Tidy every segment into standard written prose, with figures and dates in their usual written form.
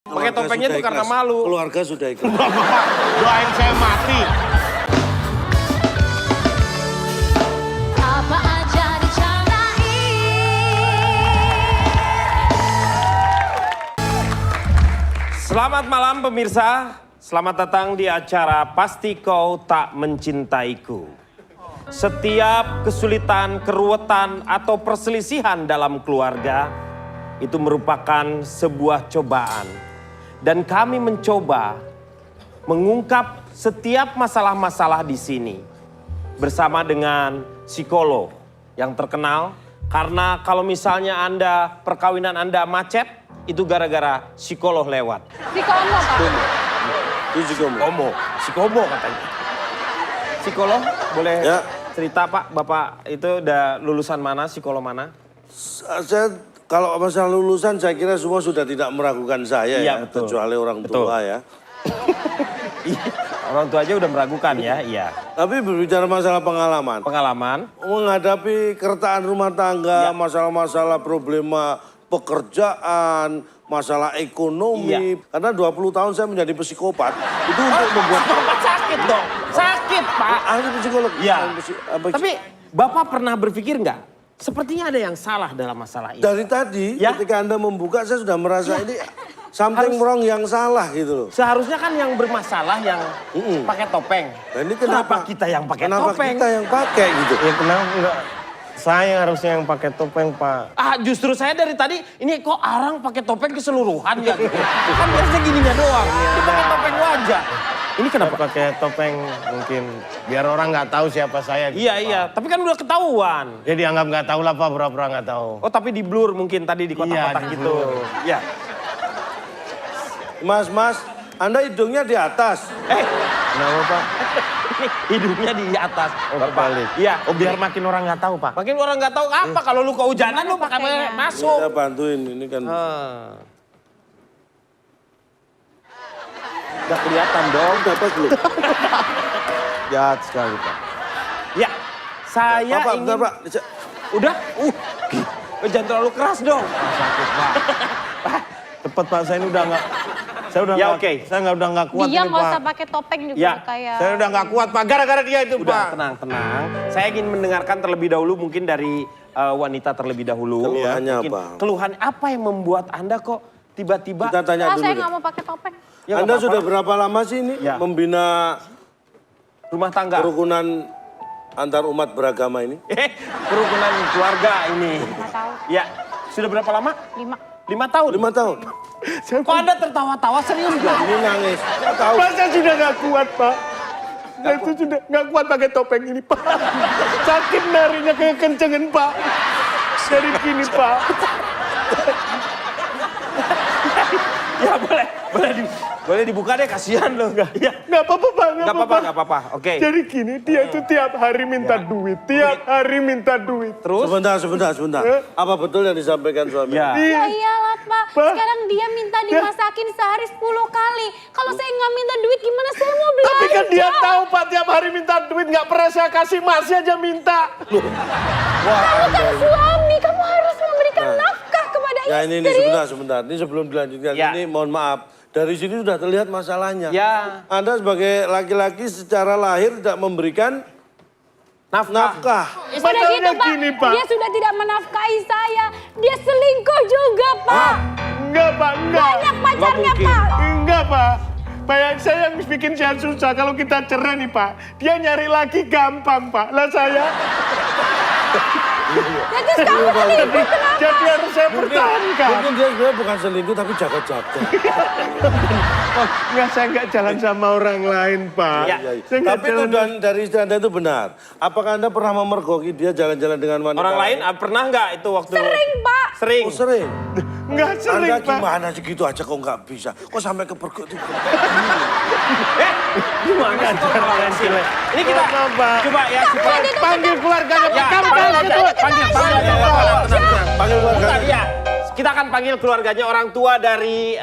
Pakai topengnya itu karena malu. Keluarga sudah ikhlas. Doain saya mati. Apa aja Selamat malam pemirsa. Selamat datang di acara Pasti Kau Tak Mencintaiku. Setiap kesulitan, keruwetan, atau perselisihan dalam keluarga itu merupakan sebuah cobaan. Dan kami mencoba mengungkap setiap masalah-masalah di sini bersama dengan psikolog yang terkenal. Karena kalau misalnya perkawinan Anda macet, itu gara-gara psikolog lewat. Psikomo, Pak. Itu juga Psikomo katanya. Psikolog boleh Ya. cerita Pak, Bapak itu udah lulusan mana, psikolog mana? Saya kalau masalah lulusan saya kira semua sudah tidak meragukan saya Iya, ya. betul. Kecuali orang Betul. tua ya. Orang tua aja udah meragukan ya, iya. Tapi berbicara masalah pengalaman. Pengalaman, Menghadapi kertaan rumah tangga, Ya. masalah-masalah problema pekerjaan, masalah ekonomi. Karena 20 tahun saya menjadi psikopat. Itu untuk membuat... Bapak sakit dong, sakit Pak. Ahli psikolog. Iya. Apa- Tapi Bapak pernah berpikir nggak? Sepertinya ada yang salah dalam masalah ini. Dari tadi Ya. ketika Anda membuka saya sudah merasa ini something wrong yang salah gitu loh. Seharusnya kan yang bermasalah yang pakai topeng. Nah, ini Kenapa kita yang pakai kenapa topeng? kita yang pakai gitu? Ya kenapa enggak? Saya harusnya yang pakai topeng, Pak. Ah, justru saya dari tadi, ini kok Arang pakai topeng keseluruhan ya? Kan biasanya gininya doang, dia pakai topeng wajah. Ini kenapa? Pakai topeng mungkin biar orang nggak tahu siapa saya. gitu, Iya, Pak. iya. Tapi kan udah ketahuan. Jadi anggap nggak tahu lah, Pak. Pura-pura nggak tahu. Oh, tapi di blur mungkin tadi di kotak-kotak Iya, di gitu. blur. Iya. Mas, Anda hidungnya di atas. Kenapa, Pak? Hidungnya di atas. Oh, kebalik. Iya. Oh, biar makin orang nggak tahu, Pak. Makin orang nggak tahu apa kalau lu kehujanan lu pakai pakainya? masuk. Saya bantuin ini kan. Gak kelihatan dong. Dapat belum? Jahat sekali, Pak. Ya, saya Pak, ingin... bentar, Pak. Udah? Jangan terlalu keras dong. Sakit, Pak. Cepet, Pak. Saya ini udah nggak... Saya udah Ya, nggak... oke. Saya udah nggak kuat Dia ini, nggak Pak. usah pakai topeng juga Ya. kayak. Saya udah nggak kuat, Pak. Gara-gara dia itu, Udah, Pak. tenang. Saya ingin mendengarkan terlebih dahulu mungkin dari wanita terlebih dahulu. Keluhannya Mungkin apa? Keluhan apa yang membuat Anda kok tiba-tiba... Kita tanya Ah, dulu saya deh. nggak mau pakai topeng. Ya, nggak Anda apa-apa. sudah berapa lama sih ini Ya. membina Rumah tangga. kerukunan antar umat beragama ini? Kerukunan keluarga ini. Nggak tahu. Ya, sudah berapa lama? 5. 5 tahun. 5 tahun. Kok Anda tertawa-tawa serius gak? Ini nangis. Saya tahu. Pak, saya sudah nggak kuat, Pak. Saya itu sudah nggak kuat pakai topeng ini, Pak. Sakit narinya kayak kencengan, Pak. Dari gini, Pak. Ya boleh dibuka deh, kasihan loh. Ya. Nggak apa-apa, Pak. Nggak apa-apa. Oke. Jadi gini, dia itu tiap hari minta duit. Tiap hari minta duit. Terus? Sebentar. Apa betul yang disampaikan suami? Ya. Ya iyalah, Pak. Pak. Sekarang dia minta dimasakin sehari 10 kali. Kalau saya nggak minta duit, gimana saya mau belanja? Tapi kan dia tahu, Pak, tiap hari minta duit. Nggak pernah saya kasih, masih aja minta. Kamu kan suami, kamu harus memberikan nafkah kepada Ya istri. ini sebentar. Ini sebelum dilanjutkan, Ya. ini mohon maaf. Dari sini sudah terlihat masalahnya. Ya. Anda sebagai laki-laki secara lahir tidak memberikan nafkah. Sudah Masalahnya gitu, Pak. gini, Pak. Dia sudah tidak menafkahi saya. Dia selingkuh juga, Pak. Enggak, Pak, enggak. Banyak pacarnya, mungkin. Pak. Enggak, Pak. Banyak saya yang bikin saya susah. Kalau kita cerai nih, Pak. Dia nyari lagi gampang, Pak. Lah saya, Ya terus kamu selingkuh kenapa? jadi harus saya pertahankan. Mungkin dia sebenarnya bukan selingkuh tapi jaga-jaga. Oh, enggak, saya enggak jalan sama orang lain, Pak. Ya. Saya enggak Tapi jalan. tuduhan dari istri Anda itu benar. Apakah Anda pernah memergoki dia jalan-jalan dengan wanita Orang lain pernah nggak itu waktu? Sering, Pak. Sering. Oh, sering. Enggak sering, Anda Pak. gimana sih gitu aja kok nggak bisa? Kok sampai kepergok itu? Gimana sih orang lain sih? Ini kita Apa? coba ya supaya... Panggil keluarganya, Pak. Ya, Kamu panggil. Tenang. Panggil keluarga. Bukan, ya. Kita akan panggil keluarganya orang tua dari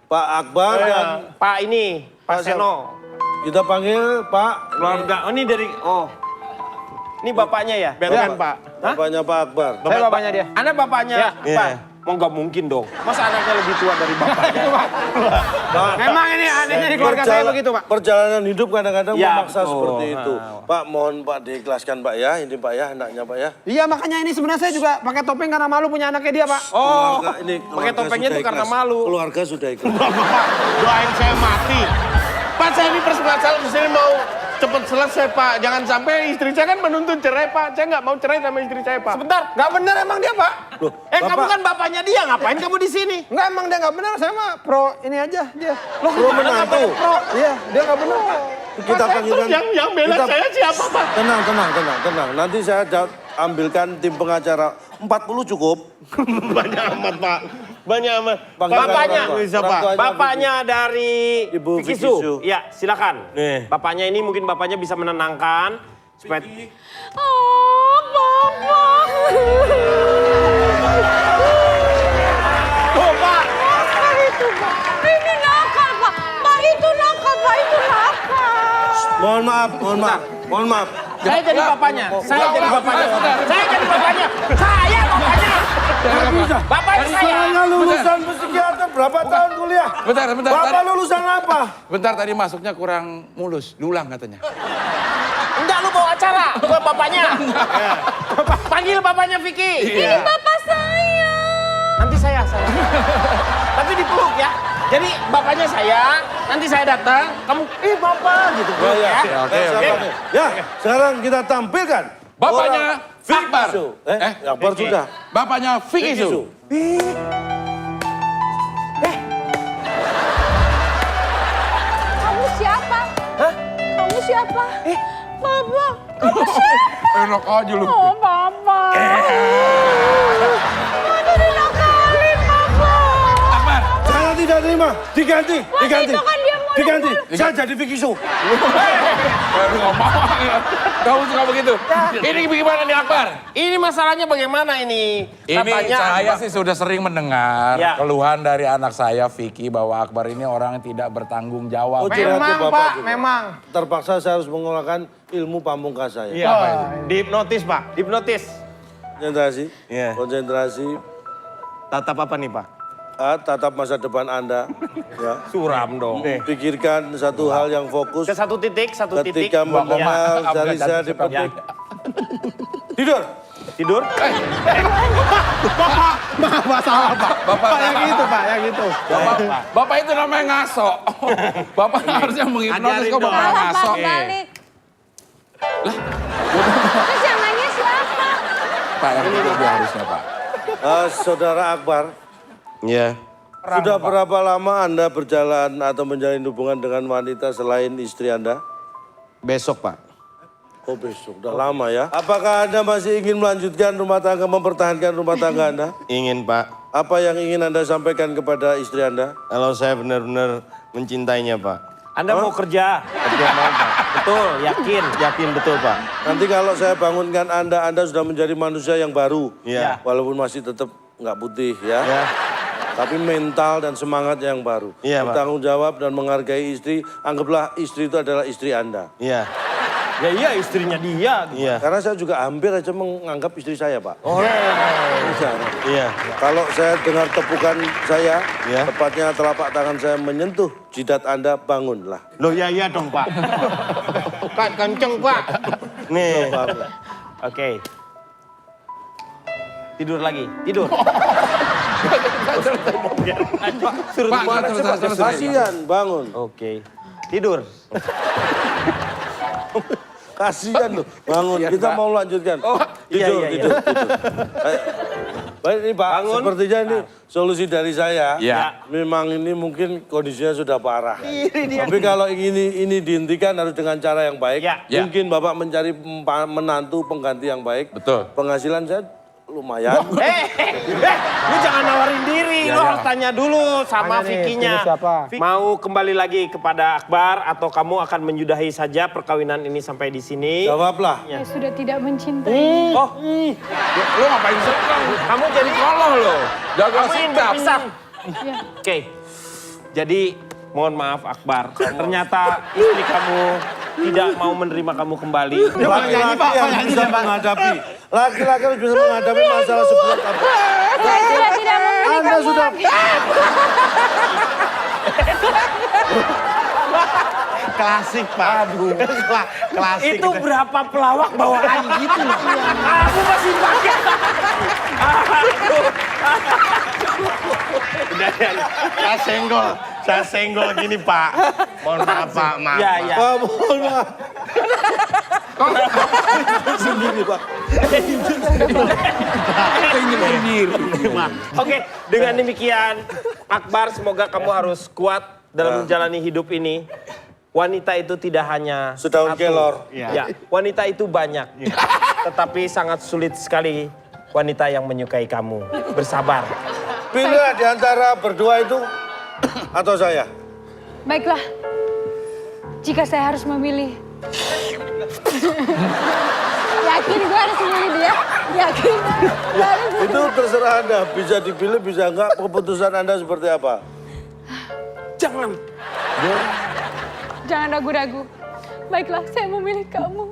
Pak Akbar dan Pak ini, Pak Pak Seno. kita panggil Pak. Keluarga, ini dari, ini bapaknya ya? Betul kan, Pak? Bapaknya Pak Akbar. Saya bapaknya dia. Anda bapaknya Iya. Pak? Mau nggak mungkin dong. Masa anaknya lebih tua dari bapaknya? Memang ini anehnya di keluarga saya begitu, Pak. Perjalanan hidup kadang-kadang Ya, memaksa betul. seperti itu. Pak, mohon Pak diikhlaskan Pak ya. Ini Pak ya, hendaknya Pak ya. Iya, makanya ini sebenarnya saya juga pakai topeng karena malu punya anaknya dia, Pak. Oh, Keluarga ini, pakai keluarga topengnya sudah tuh karena ikhlas. malu. Keluarga sudah ikhlas. Bapak, doain saya mati. Pak, saya ini masalah di sini mau cepat selesai, Pak. Jangan sampai istri saya kan menuntut cerai, Pak. Saya nggak mau cerai sama istri saya, Pak. Sebentar, nggak bener emang dia, Pak? Loh, Kamu Bapak- kan bapaknya dia, ngapain kamu di sini? Enggak, emang dia nggak benar. Saya mah pro ini aja dia. Loh, Pro menantu. Pro, iya, dia nggak benar. Kita panggilkan. Yang bela kita- saya siapa, Pak? Tenang. Nanti saya ambilkan tim pengacara 40 cukup. Banyak amat, Pak. Banyak amat. Panggilkan Bapaknya. orang tua. Bisa, Orang Pak. tuanya Bapaknya dari Ibu Vicky Vicky Su. Su. Ya, silakan. Nih. Bapaknya ini mungkin bapaknya bisa menenangkan. Supaya... Oh, Bapak. Oh, Pak. Nakal itu, Pak. Ini nakal, Pak. Pak, itu nakal, Pak. Itu nakal. Mohon maaf. Saya jadi bapaknya. Saya jadi bapaknya. Saya jadi bapaknya. Saya bapaknya. Bapaknya saya. Saya lulusan psikiater berapa tahun kuliah? Bentar. Bapak lulusan apa? Bentar, tadi masuknya kurang mulus. Diulang katanya. Enggak, lu bawa acara. Gue bapaknya. Panggil bapaknya Vicky. Ini bapak saya. Nanti saya. Tapi dipeluk ya. Jadi bapaknya saya, nanti saya datang, kamu, bapak gitu. Oh, ya. Oke. Ya, sekarang kita tampilkan. Bapaknya Akbar. Akbar sudah. Bapaknya Vicky Su. Kamu siapa? Hah? Kamu siapa? Bapak. Kamu siapa? Enak aja lu. Oh, Bapak. Aduh, dinakalin, Bapak. Akbar. Saya tidak terima. Diganti. itu kan dia mau Diganti. Saya jadi Vicky Su. Aduh, nggak mau. Kamu suka begitu. Ini gimana nih Akbar? Ini masalahnya bagaimana ini? Ini saya sih sudah sering mendengar Ya. keluhan dari anak saya Vicky bahwa Akbar ini orang yang tidak bertanggung jawab. Oh, curhat ke Memang, Bapak Pak, juga. memang. Terpaksa saya harus menggunakan ilmu pamungkas saya. Iya, Pak. Dihipnotis, Pak. Hipnotis. Konsentrasi. Iya. Konsentrasi. Tatap apa nih, Pak? Tatap masa depan Anda. Ya. Suram dong. Pikirkan satu hal yang fokus. Ke satu titik. Ketika mendengar jari saya dipetik. Tidur. Tidur. Masalah, Pak. Bapak yang itu, Pak, yang itu. Bapak itu namanya ngaso. Bapak harusnya menghipnotis Ajarin kok dong. Bapak Salah, Pak, ngaso. balik. Terus yang nanya siapa? Pak, yang itu dia harusnya Pak. Saudara Akbar, Iya. sudah berapa lama Anda berjalan atau menjalin hubungan dengan wanita selain istri Anda? Besok, Pak. Oh besok, udah lama ya. Apakah Anda masih ingin melanjutkan rumah tangga, mempertahankan rumah tangga Anda? Ingin, Pak. Apa yang ingin Anda sampaikan kepada istri Anda? Kalau saya benar-benar mencintainya, Pak. Anda mau kerja. Kerja mau, Pak. Betul, yakin. Yakin betul, Pak. Nanti kalau saya bangunkan Anda sudah menjadi manusia yang baru. Iya. Walaupun masih tetap nggak putih ya. Ya. Tapi mental dan semangat yang baru. Iya, Pak. Bertanggung jawab dan menghargai istri. Anggaplah istri itu adalah istri Anda. Iya. Ya iya, istrinya dia. Iya. Karena saya juga hampir aja menganggap istri saya, Pak. Oh, Bisa. Iya. Kalau saya dengar tepukan saya, Ya. tepatnya telapak tangan saya menyentuh jidat Anda, bangunlah. Loh, iya dong, Pak. Pak, kenceng, Pak. Nih. Oke. Tidur lagi, tidur. Pak, selesai. Kasihan, bangun. Oke. Tidur. Kasihan loh, bangun. Kita mau lanjutkan. iya, Tidur, iya, iya. tidur. Ayo. Baik ini Pak, Bangun. sepertinya ini solusi dari saya. Iya. Memang ini mungkin kondisinya sudah parah. Tapi kalau ini dihentikan harus dengan cara yang baik. Ya. Ya. Mungkin Bapak mencari menantu pengganti yang baik. Betul. Penghasilan saya lumayan. Lu jangan nawarin diri, lu ya. harus tanya dulu sama Tanya nih, Vicky-nya. pilih siapa? Mau kembali lagi kepada Akbar atau kamu akan menyudahi saja perkawinan ini sampai di sini? Jawablah. Saya sudah tidak mencintai. Oh, Lu ngapain sekarang? kamu jadi Tolong lo. Jaga kamu ingin sikap. berpisah. Ya. Oke. Jadi mohon maaf Akbar, ternyata istri kamu tidak mau menerima kamu kembali. Laki-laki yang bisa menghadapi. Laki-laki harus bisa menghadapi masalah seperti apa. Saya sudah tidak Anda kamu sudah lagi. Klasik, Pak. Aduh. Klasik. Itu berapa pelawak bawaan gitu loh. Aku masih pakai. Saya senggol gini, Pak. Mohon maaf, Pak. Maaf. Ya, Pak. ya. Pak, mohon maaf. Sendiri, Pak. Oke, dengan demikian Akbar, semoga kamu harus kuat dalam menjalani hidup ini. Wanita itu tidak hanya Sedaun satu. kelor. Ya, wanita itu banyak. Tetapi sangat sulit sekali wanita yang menyukai kamu. Bersabar. Pilih di antara berdua itu atau saya. Baiklah, jika saya harus memilih. Yakin gue harus memilih dia? Yakin? Itu terserah Anda, bisa dipilih, bisa enggak, keputusan Anda seperti apa? Jangan. Jangan ragu-ragu. Baiklah, saya memilih kamu.